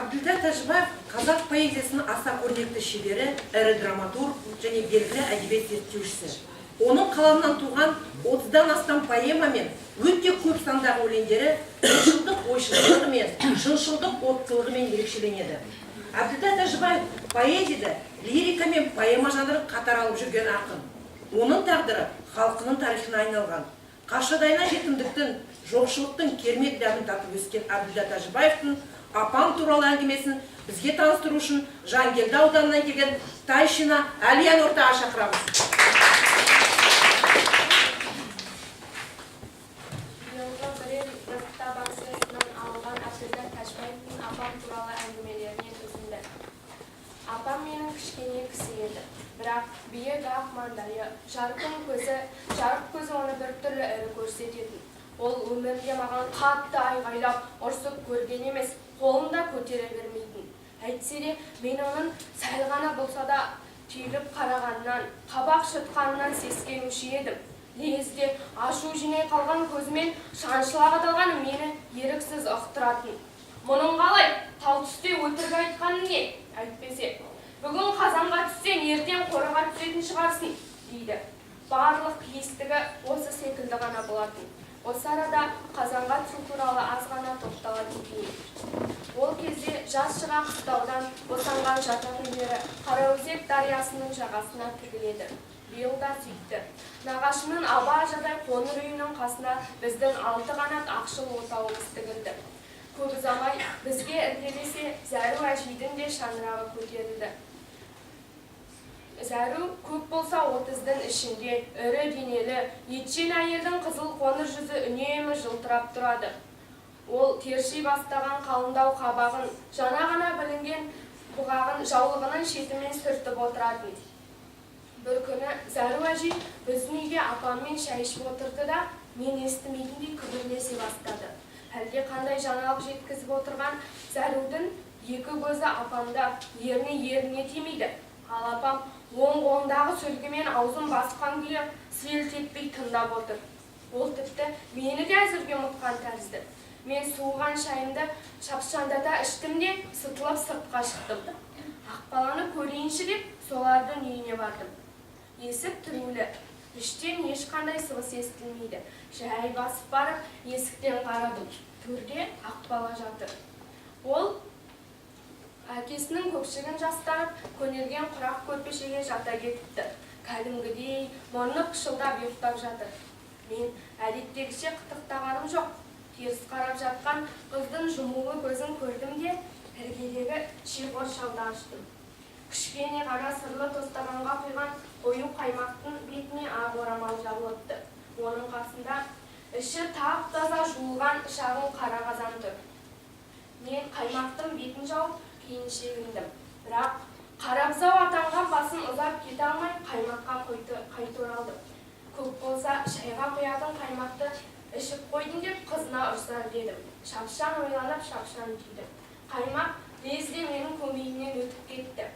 Әбділда Тәжібаев қазақ поэзиясының аса көрнекті шебері, әрі драматург және белгілі әдебиет зерттеушісі. Оның қаламынан туған 30-дан астам поэма мен өте көп сандағы өлеңдері шыншылдық ойшылдығы мен шыншылдық оттылығымен ерекшеленеді. Әбділда Тәжібаев поэзияда лирика мен поэма жанрын қатар алып жүрген ақын. Оның тағдыры халқының тарихына айналған. Қашадайна жетімдіктің, жоқшылықтың кермек дәмін татып өскен Әбділда Тәжібаевтың апам туралы әңгімесін бізге таныстыру үшін Жангелді ауданынан келген Тайшина Әлиян ортаға шақырамыз. Биылғы бірер кітап акциясынан алған Әбділда Тәжібаевтың апам туралы әңгімелерінен үзінді. Апам менің кішкене кісі еді, бірақ биік ақ маңдайы, жарық көзі оны біртүрлі ірі көрсететін. Ол өмірінде маған қатты айғайлап, ұрсып көрген емес, қолында көтере бермейтін. Әйтсе де, мен оның сәл ғана болса да түйіліп қарағаннан, қабақ шытқанынан сескенуші едім. Лезде ашу жинай қалған көзімен шаншыла қадалған мені еріксіз ықтыратын. Мұның қалай, тал түсте өтірік айтқаның не? Әйтпесе, бүгін қазанға түссең, ертең қораға түсетін шығарсың, дейді. Барлық естігі осы секілді ғана болатын. Осы арада қазанға түсу туралы аз ғана тоқтала кетейін. Ол кезде жаз шыға қыстаудан босанған жататын жері Қараөзек дариясының жағасына тігіледі. Биыл да сөйтті. Нағашының аба-ажадай қоңыр үйінің қасына біздің 6 қанат ақшыл отауымыз тігілді. Көп ұзамай бізге іргелесе Зәру әжейдің де шаңырағы көтерілді. Зәру көп болса 30-дың ішінде ірі денелі, етшен әйелдің қызыл қоңыр жүзі үнемі жылтырап тұрады. Ол терши бастаған қалыңдау қабағын, жана ғана білінген бұғағын жаулығының шетімен сүртіп отыратын. Бір күні Зәру әжей біздің үйге апаммен шай ішіп отырды да, мен естімейтіндей күбірлесе бастады. Әлде қандай жаңалық жеткізіп отырған Зәрудың екі көзі апамда, еріне тимейді. Ал апам оң қолындағы сүлгімен аузын басқан күйі селтетпей тыңдап отыр. Ол тіпті мені де әзірге ұмытқан тәрізді. Мен суыған шайымды шапшаңдата іштім де сытылып сыртқа шықтым. Ақбаланы көрейінші деп солардың үйіне бардым. Есік түрулі. Іштен ешқандай сыбыс естілмейді. Жай басып барып есіктен қарадым. Төрде Ақбала жатыр. Ол әкесінің көкшігін жастарып, көнерген құрақ көрпешеге жата кетіпті. Кәдімгідей мұрны қышылдап ұйықтап жатыр. Мен әдеттегіше қытықтағаным жоқ. Теріс қарап жатқан қыздың жұмулы көзін көрдім де, іргедегі шиғыр шалды аштым. Кішкене ғана сырлы тостағанға құйған қою қаймақтың бетіне ақ орамал жабылыпты. Оның қасында іші тап-таза жуылған шағын қара қазан тұр. Мен қаймақтың бетін жауып кейін шегіндім. Бірақ қарабзау атанған басын ұзап кете алмай қаймаққа қайта оралдым. Көп болса шайға құятын қаймақты ішіп қойдым деп қызына ұрсар дедім. Шапшаң ойланып шапшаң түйдім. Қаймақ лезде менің көмейімнен өтіп кетті.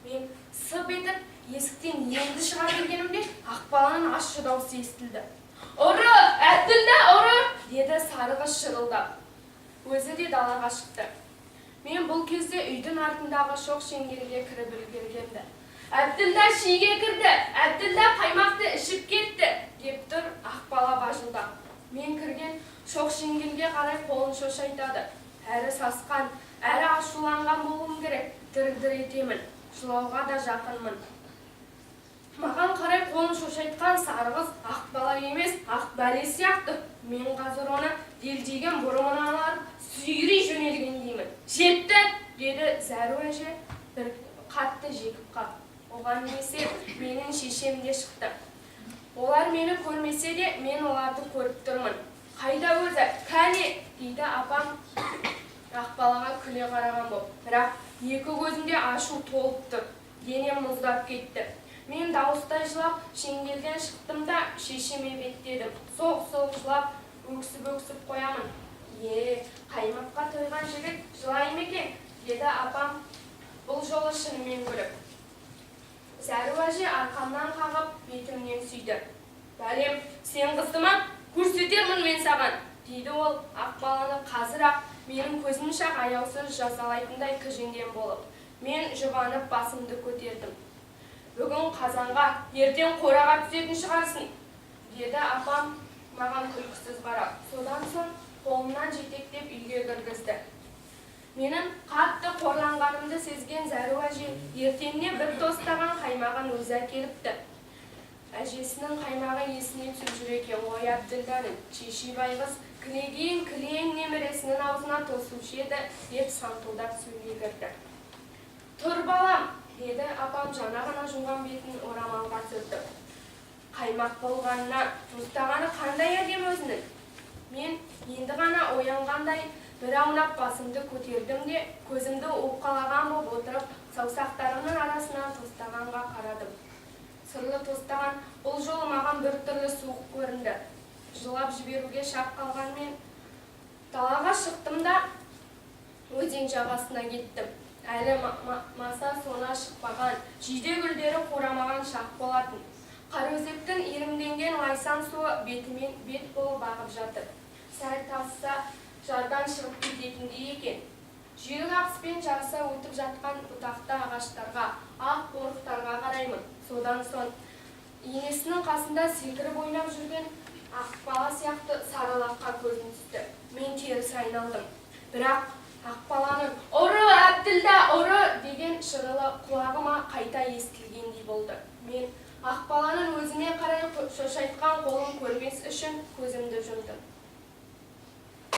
Мен сып етіп есіктен енді шыға бергенімде Ақбаланың ащы даусы естілді. «Ұры! Әбділда, ұры!» деді сарығыш шырылдап. Өзі де далаға шықты. Мен бұл кезде үйдің артындағы шоқ шеңгелге кіріп үлгергенді. «Әбділда шиге кірді! Әбділда қаймақты ішіп кетті!» деп тұр Ақбала бажылдап. Мен кірген шоқ шеңгелге қарай қолын шошайтады. Әрі сасқан, әрі ашуланған болуым керек. Дір-дір етемін. Жылауға да жақынмын. Маған қарай қолын шошайтқан сарығыз Ақбала емес, Ақбәле сияқты. Мен қазір оны делдеген бұрымынан алып сүйрей жөнелген деймін. «Жетті!» деді Зәру әже бір қатты жекіп қап. Оған немесе менің шешем де шықты. Олар мені көрмесе де, мен оларды көріп тұрмын. «Қайда өзі? Кәне!» дейді апам Ақбалаға күле қараған боп. Бірақ екі көзімде ашу толып тұр. Денем мұздап кетті. Мен дауыстай жылап шеңгелден шықтым да шешеме беттедім. Соқ-соқ жылап, өксіп қоямын. Қаймаққа тойған жігіт жылай ма екен? Деді апам бұл жолы шынымен күліп. Зәру әже арқамнан қағып бетімнен сүйді. «Бәлем, сен қызды ма? Көрсетермін мен саған!» дейді ол Ақбаланы қазір-ақ менің көзімше аяусыз жазалайтындай кіжінген болып. Мен жұбанып басымды көтердім. Бүгін қазанға, ертең қораға түсетін шығарсың, деді апам маған күлкісіз қарап. Содан соң қолымнан жетектеп үйге кіргізді. Менің қатты қорланғанымды сезген Зәру әже ертеңіне бір тостаған қаймағын өзі әкеліпті. Әжесінің қаймағы есіне түсіп жүр екен ғой Әбділданың. Шешей қыз кілең немересінің аузына тосушы еді деп саңқылдап сөйлей кірді. Тұр балам, деді апам жаңа ғана жуған бетін орамалға сүртіп. Қаймақ болғанына тостағаны қандай әдем өзінің. Мен енді ғана оянғандай бір аунап басымды көтердім де көзімді уқалаған боп отырып саусақтарымның арасынан тостағанға қарадым. Сырлы тостаған бұл жолы маған бір түрлі суық көрінді. Жылап жіберуге шақ қалғанмен далаға шықтым да өзен жағасына кеттім. Әлі маса сона шықпаған, жиде гүлдері қурамаған шақ болатын. Қараөзектің иірімденген лайсан суы бетімен бет болып ағып жатыр. Сәл тасса жардан шығып кететіндей екен. Жүйрік ақыспен жарыса өтіп жатқан бұтақты ағаштарға, ақ қорықтарға қараймын. Содан соң енесінің қасында секіріп ойнап жүрген Ақбала сияқты сарылаққа көзім түсті. Мен теріс айналдым. Бірақ Ақбаланың «Ұры, Әбділда, ұры!» деген шырылы құлағыма қайта естілгендей болды. Мен Ақбаланың өзіме қарай шошайтқан қолын көрмес үшін көзімді жұмдым.